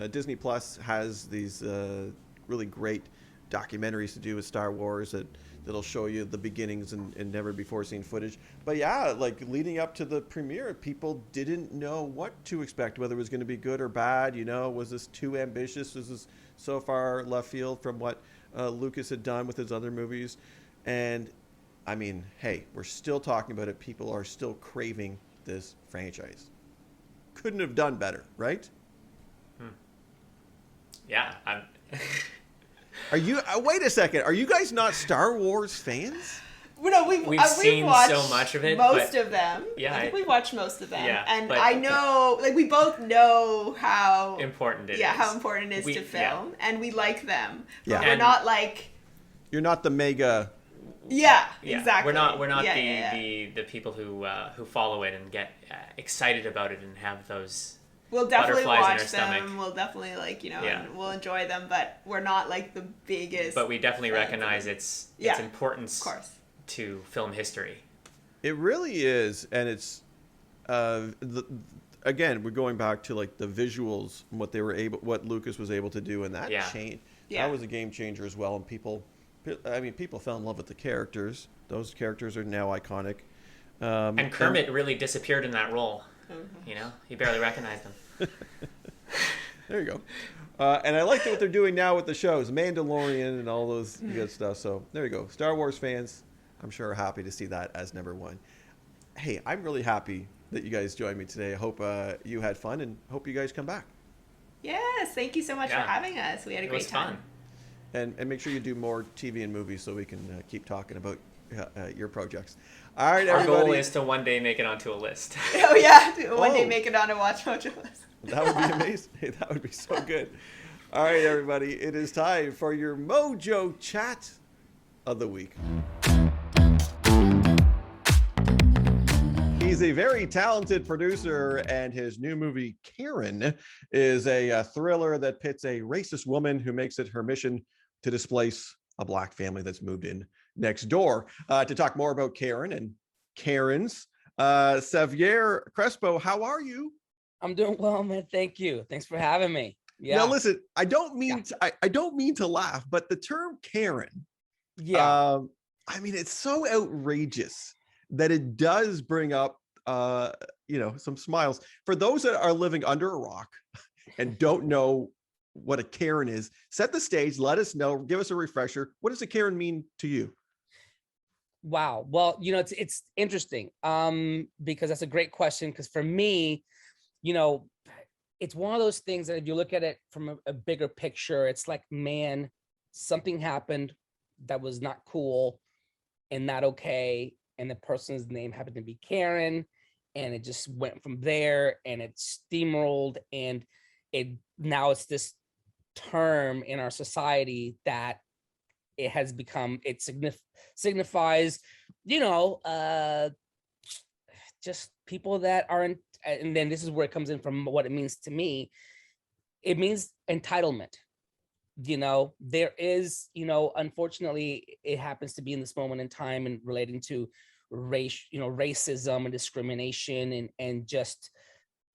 Disney Plus has these really great documentaries to do with Star Wars that'll show you the beginnings and never before seen footage. But yeah, like leading up to the premiere, people didn't know what to expect, whether it was going to be good or bad. You know, was this too ambitious? Was this so far left field from what Lucas had done with his other movies? And I mean, hey, we're still talking about it. People are still craving this franchise. Couldn't have done better, right? Yeah. Are you? Wait a second. Are you guys not Star Wars fans? No, we've seen watched so much of it. Most of them. Yeah, I think we watched most of them. Yeah, and I know, like, we both know how important it is. Yeah, how important it is to film, and we like them. But Yeah. we're not like. You're not the mega. Yeah, exactly. We're not the people who follow it and get excited about it and have those. We'll definitely butterflies in our watch stomach. them. We'll definitely and we'll enjoy them. But we're not like the biggest. But we definitely recognize its importance, of course, to film history. It really is, and it's again, we're going back to like the visuals and what Lucas was able to do, and that that was a game changer as well. And people fell in love with the characters. Those characters are now iconic. And Kermit really disappeared in that role. You know, he barely recognized him. There you go. And I like what they're doing now with the shows, Mandalorian and all those good stuff. So there you go. Star Wars fans, I'm sure, are happy to see that as number one. Hey, I'm really happy that you guys joined me today. I hope you had fun, and hope you guys come back. Yes, thank you so much for having us. We had a great time. Fun. And make sure you do more TV and movies so we can keep talking about your projects. All right, Our everybody. goal is to one day make it onto a list. Oh yeah, one day make it on a MoreMojo list. That would be amazing. That would be so good. All right, everybody. It is time for your Mojo Chat of the Week. He's a very talented producer, and his new movie, Karen, is a thriller that pits a racist woman who makes it her mission to displace a black family that's moved in next door. To talk more about Karen and Karens, Sevier Crespo, how are you? I'm doing well, man. Thank you. Thanks for having me. Yeah. Now, listen, I don't mean to laugh, but the term Karen, yeah, I mean, it's so outrageous that it does bring up, some smiles. For those that are living under a rock and don't know what a Karen is, set the stage. Let us know. Give us a refresher. What does a Karen mean to you? Wow. Well, it's interesting because that's a great question. Because for me, it's one of those things that if you look at it from a bigger picture, it's like, man, something happened that was not cool and not okay. And the person's name happened to be Karen, and it just went from there, and it steamrolled, and now it's this term in our society that it has become, it signifies, just people that are in, and then this is where it comes in from what it means to me. It means entitlement. There is, unfortunately, it happens to be in this moment in time and relating to race, racism and discrimination, and just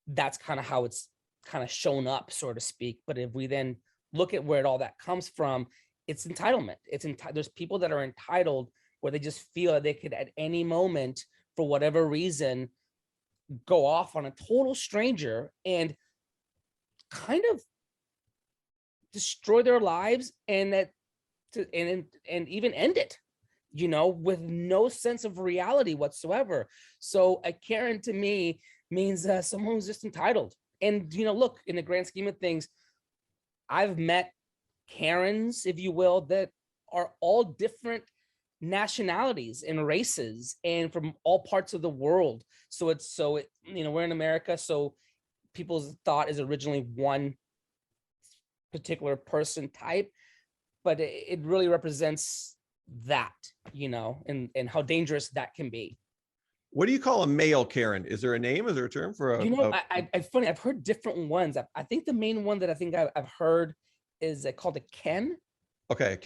that's kind of how it's kind of shown up, so to speak. But if we then look at where all that comes from, it's entitlement. There's people that are entitled where they just feel that they could at any moment, for whatever reason, go off on a total stranger and kind of destroy their lives and even end it, with no sense of reality whatsoever. So a Karen to me means someone who's just entitled. And look, in the grand scheme of things, I've met Karens, if you will, that are all different nationalities and races and from all parts of the world. So we're in America, so people's thought is originally one particular person type, but it really represents that, and how dangerous that can be. What do you call a male Karen? Is there a name? Is there a term for a? Funny, I've heard different ones. I think the main one that I think I've heard is called a Ken. Okay.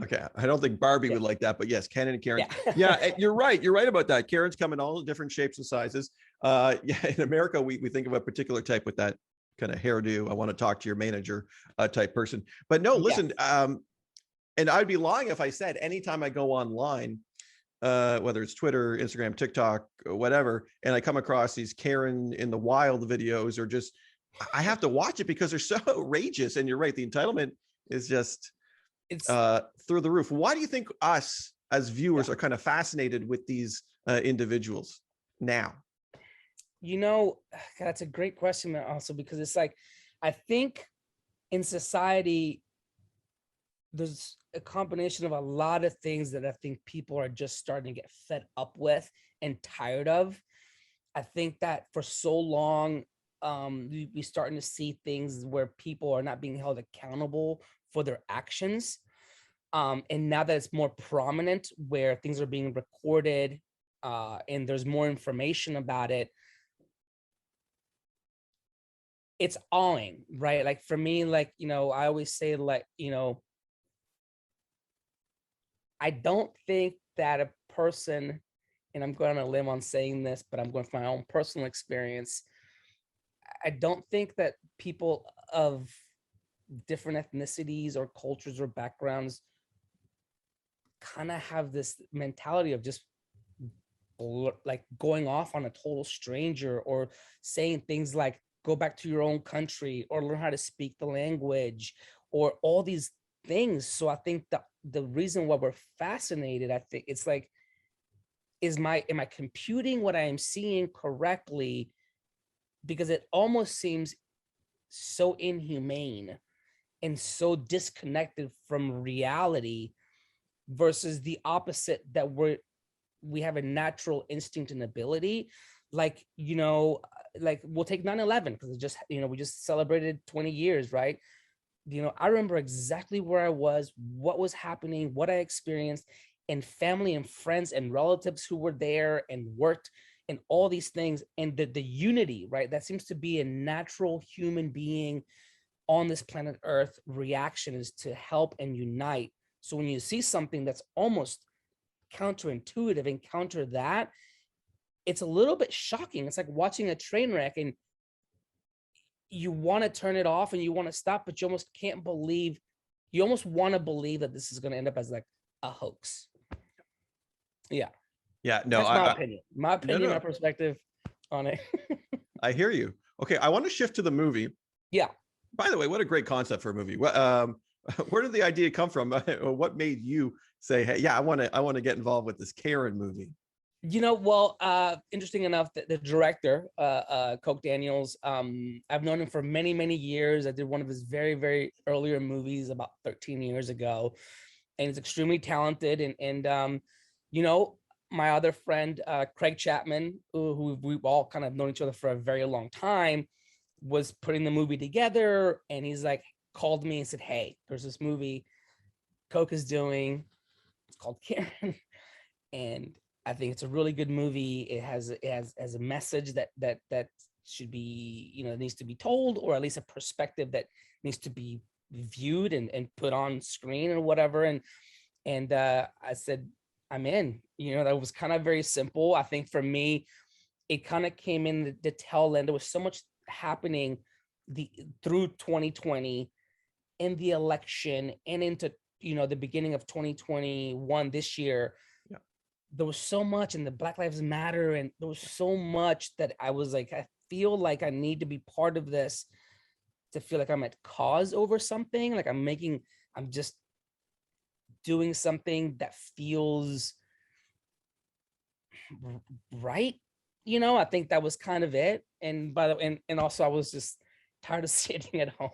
Okay. I don't think Barbie would like that, but yes, Ken and Karen. Yeah, you're right. You're right about that. Karens come in all different shapes and sizes. In America, we think of a particular type with that kind of hairdo. I want to talk to your manager type person. But no, listen, and I'd be lying if I said anytime I go online, whether it's Twitter, Instagram, TikTok, or whatever, and I come across these Karen in the wild videos, or just, I have to watch it because they're so outrageous. And you're right, the entitlement is just through the roof. Why do you think us as viewers are kind of fascinated with these individuals now? God, that's a great question also, because it's like, I think in society, there's a combination of a lot of things that I think people are just starting to get fed up with and tired of. I think that for so long, we're starting to see things where people are not being held accountable for their actions. And now that it's more prominent, where things are being recorded and there's more information about it, it's awing, right? Like for me, like, I always say, like, I don't think that a person and I'm going on a limb on saying this, but I'm going from my own personal experience. I don't think that people of different ethnicities or cultures or backgrounds kind of have this mentality of just like going off on a total stranger or saying things like go back to your own country or learn how to speak the language or all these things. So I think the reason why we're fascinated, I think it's like, am I computing what I am seeing correctly? Because it almost seems so inhumane and so disconnected from reality versus the opposite, that we have a natural instinct and ability. Like, like we'll take 9/11 because it just, we just celebrated 20 years, right? I remember exactly where I was, what was happening, what I experienced, and family and friends and relatives who were there and worked and all these things. And the unity, right? That seems to be a natural human being on this planet Earth reaction, is to help and unite. So when you see something that's almost counterintuitive and counter that, it's a little bit shocking. It's like watching a train wreck and you want to turn it off and you want to stop, but you almost can't believe, you almost want to believe that this is going to end up as like a hoax. Yeah. Yeah, no, That's my opinion. My opinion, no. my perspective on it. I hear you. Okay, I want to shift to the movie. Yeah. By the way, what a great concept for a movie. Where did the idea come from? What made you say, "Hey, yeah, I want to get involved with this Karen movie"? Well, interesting enough, the director, Coke Daniels, I've known him for many, many years. I did one of his very, very earlier movies about 13 years ago, and he's extremely talented. And my other friend, Craig Chapman, who we've all kind of known each other for a very long time, was putting the movie together, and he's like, called me and said, "Hey, there's this movie Coke is doing. It's called Karen, and I think it's a really good movie. It has a message that should be, needs to be told, or at least a perspective that needs to be viewed and put on screen or whatever." And I said, "I'm in." That was kind of very simple. I think for me, it kind of came in the tail end. There was so much happening through 2020 in the election and into the beginning of 2021 this year. Yeah. There was so much in the Black Lives Matter, and there was so much that I was like, I feel like I need to be part of this, to feel like I'm at cause over something, like I'm just doing something that feels right. I think that was kind of it. And by the way, and also I was just tired of sitting at home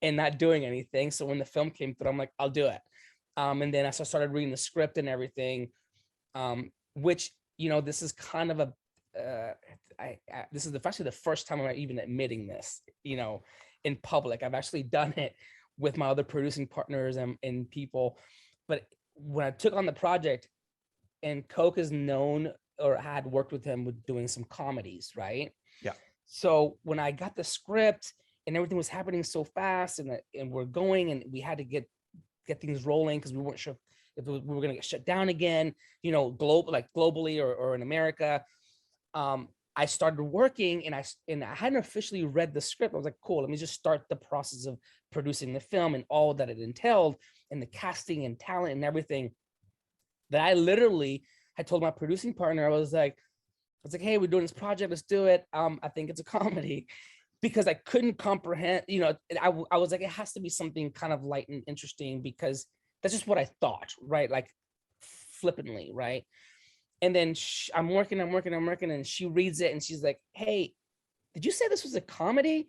and not doing anything. So when the film came through, I'm like, I'll do it. And then as I started reading the script and everything, which, this is kind of this is actually the first time I'm even admitting this, in public. I've actually done it with my other producing partners and people. But when I took on the project, and Coke is known, or had worked with him with doing some comedies, right? Yeah. So when I got the script and everything was happening so fast, and we're going, and we had to get things rolling because we weren't sure if we were going to get shut down again, globally or in America. I started working, and I hadn't officially read the script. I was like, cool, let me just start the process of producing the film and all that it entailed, and the casting and talent and everything. That I literally had told my producing partner, I was like, hey, we're doing this project, let's do it. I think it's a comedy, because I couldn't comprehend, I was like, it has to be something kind of light and interesting, because that's just what I thought, right? Like flippantly, right? And then I'm working, and she reads it, and she's like, hey, did you say this was a comedy?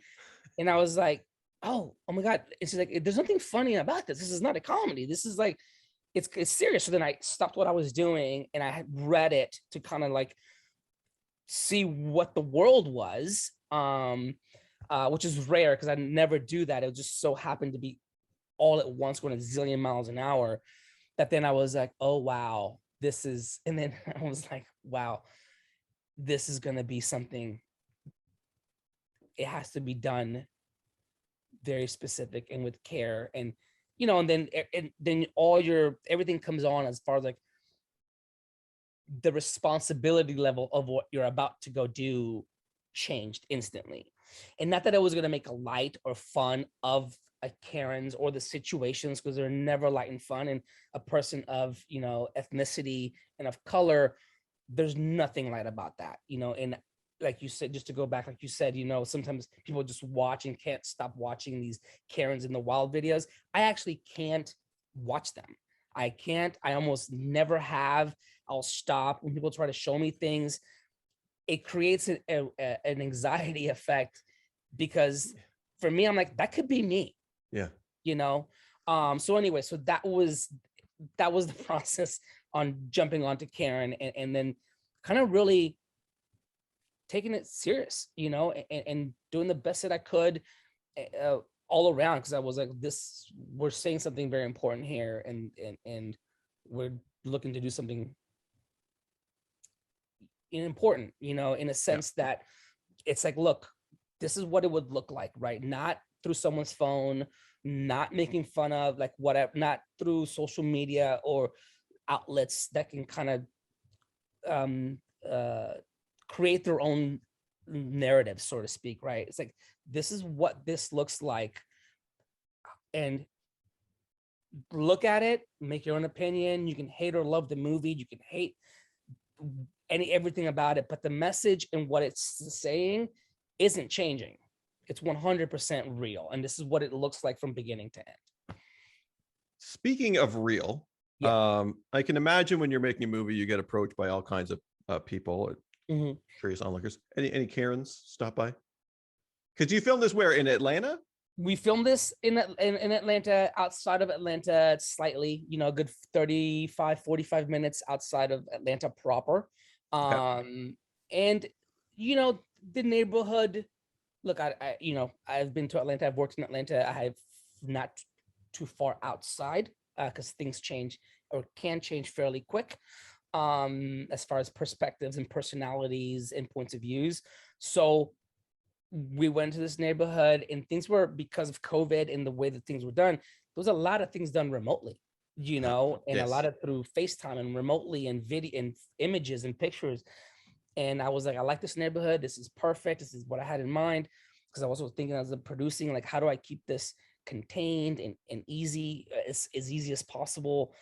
And I was like, oh my God. And she's like, there's nothing funny about this. This is not a comedy. This is like, it's serious. So then I stopped what I was doing, and I had read it to kind of like see what the world was, which is rare because I never do that. It just so happened to be all at once going a zillion miles an hour, that then I was like, oh wow, this is, and then I was like, wow, this is going to be something. It has to be done very specific and with care, and and then everything comes on as far as like the responsibility level of what you're about to go do changed instantly. And not that I was going to make a light or fun of a Karen's or the situations, because they're never light and fun. And a person of, you know, ethnicity and of color, there's nothing light about that, you know. And like you said, just to go back, like you said, you know, sometimes people just watch and can't stop watching these Karens in the wild videos. I actually can't watch them. I can't. I almost never have. I'll stop when people try to show me things. It creates an anxiety effect, because for me, I'm like, that could be me. Yeah. You know. So anyway, so that was the process on jumping onto Karen, and then kind of really taking it serious, you know, and doing the best that I could all around, because I was like, we're saying something very important here, and we're looking to do something important, you know, in a sense that it's like, look, this is what it would look like, right? Not through someone's phone, not making fun of, like, whatever, not through social media or outlets that can kind of create their own narrative, so to speak, right? It's like, this is what this looks like, and look at it, make your own opinion. You can hate or love the movie, you can hate everything about it, but the message and what it's saying isn't changing. It's 100% real, and this is what it looks like from beginning to end. Speaking of real, I can imagine when you're making a movie, you get approached by all kinds of people, curious onlookers. Any Karens stop by? Because you filmed this where, in Atlanta? We filmed this in Atlanta, outside of Atlanta, slightly, you know, a good 35, 45 minutes outside of Atlanta proper. And, you know, the neighborhood, look, I you know, I've been to Atlanta, I've worked in Atlanta, I have not too far outside, because things change or can change fairly quick, as far as perspectives and personalities and points of views. So we went to this neighborhood, and things were, because of COVID and the way that things were done, there was a lot of things done remotely, you know, and a lot of through FaceTime and remotely, and video and images and pictures. And I was like, I like this neighborhood. This is perfect. This is what I had in mind. Because I was also thinking, as a producing, like, how do I keep this contained and easy, as easy as possible,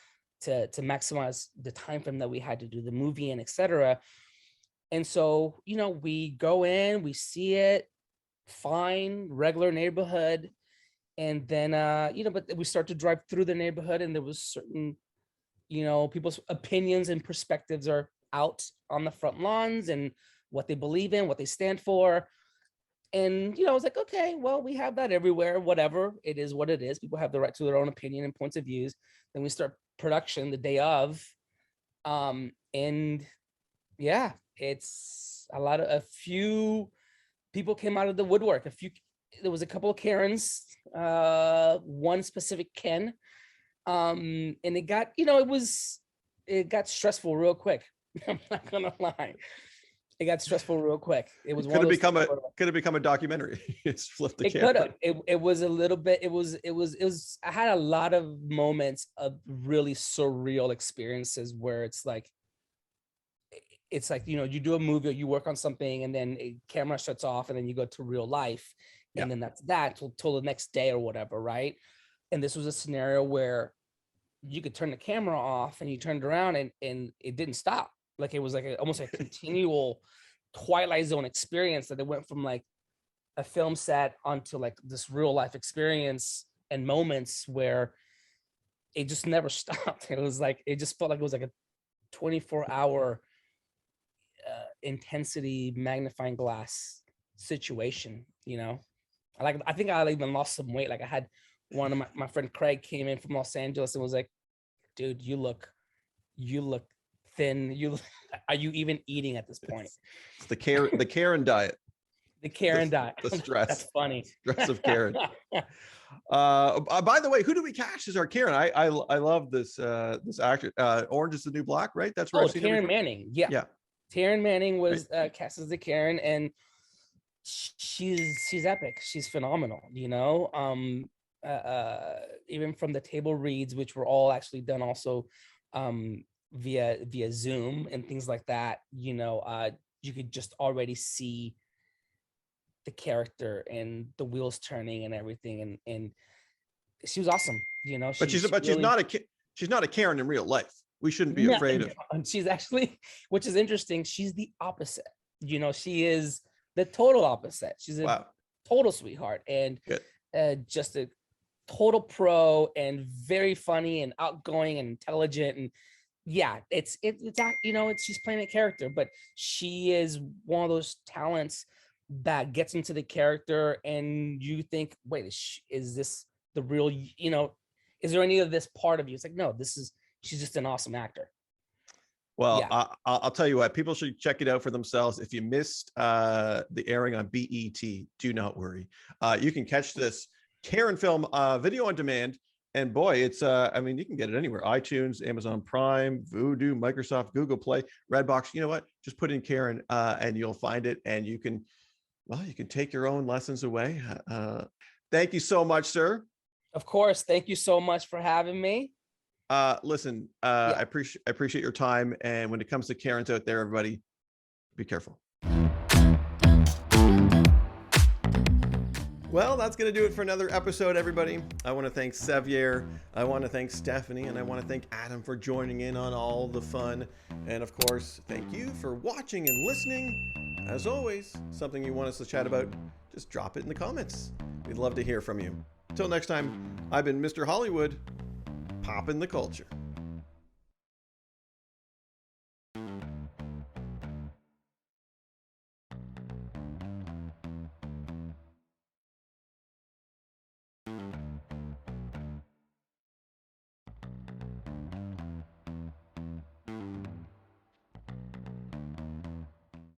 to maximize the time frame that we had to do the movie and etc. And so, you know, we go in, we see it, fine, regular neighborhood. And then, you know, but we start to drive through the neighborhood, and there was certain, you know, people's opinions and perspectives are out on the front lawns, and what they believe in, what they stand for. And, you know, I was like, okay, well, we have that everywhere, whatever, it is what it is. People have the right to their own opinion and points of views. Then we start production the day of. And yeah, it's a few people came out of the woodwork. There was a couple of Karens, one specific Ken. And it got, you know, it got stressful real quick. I'm not gonna lie. It got stressful real quick. It was could have become a documentary. It's flipped the camera. Could have. It was a little bit. It was. I had a lot of moments of really surreal experiences where it's like, you know, you do a movie or you work on something, and then a camera shuts off, and then you go to real life, and then that's that till the next day or whatever, right? And this was a scenario where you could turn the camera off, and you turned around, and it didn't stop. Like, it was like almost a continual Twilight Zone experience, that it went from like a film set onto like this real life experience, and moments where it just never stopped. It was like, it just felt like it was like a 24-hour intensity magnifying glass situation, you know. I think I even lost some weight. Like, I had one of my friend Craig came in from Los Angeles and was like, dude, you look thin. Are you even eating at this point? It's the Karen diet. The Karen diet. The stress. That's funny. Stress of Karen. By the way, who do we cast as our Karen? I love this actor. Orange is the New Black, right? That's where I've seen Taryn Manning. Yeah. Taryn Manning was cast as the Karen, and she's epic. She's phenomenal, you know. Even from the table reads, which were all actually done also via Zoom and things like that, you could just already see the character and the wheels turning and everything. And she was awesome. But she's really, she's not a Karen in real life. We shouldn't be no, afraid of. and she's actually, which is interesting, she's the opposite. She is the total opposite. She's a total sweetheart and just a total pro and very funny and outgoing and intelligent. And yeah, it's she's playing a character, but she is one of those talents that gets into the character and you think, wait, is this the real, is there any of this part of you? It's like, no, she's just an awesome actor. Well, Yeah. I'll tell you what, people should check it out for themselves. If you missed the airing on BET, do not worry. You can catch this Karen film video on demand. And boy, it's, you can get it anywhere. iTunes, Amazon Prime, Vudu, Microsoft, Google Play, Redbox. You know what? Just put in Karen and you'll find it. And you can take your own lessons away. Thank you so much, sir. Of course. Thank you so much for having me. Listen, I appreciate your time. And when it comes to Karens out there, everybody, be careful. Well, that's going to do it for another episode, everybody. I want to thank Sevier, I want to thank Stephanie, and I want to thank Adam for joining in on all the fun. And of course, thank you for watching and listening. As always, something you want us to chat about, just drop it in the comments. We'd love to hear from you. Until next time, I've been Mr. Hollywood, poppin' the culture.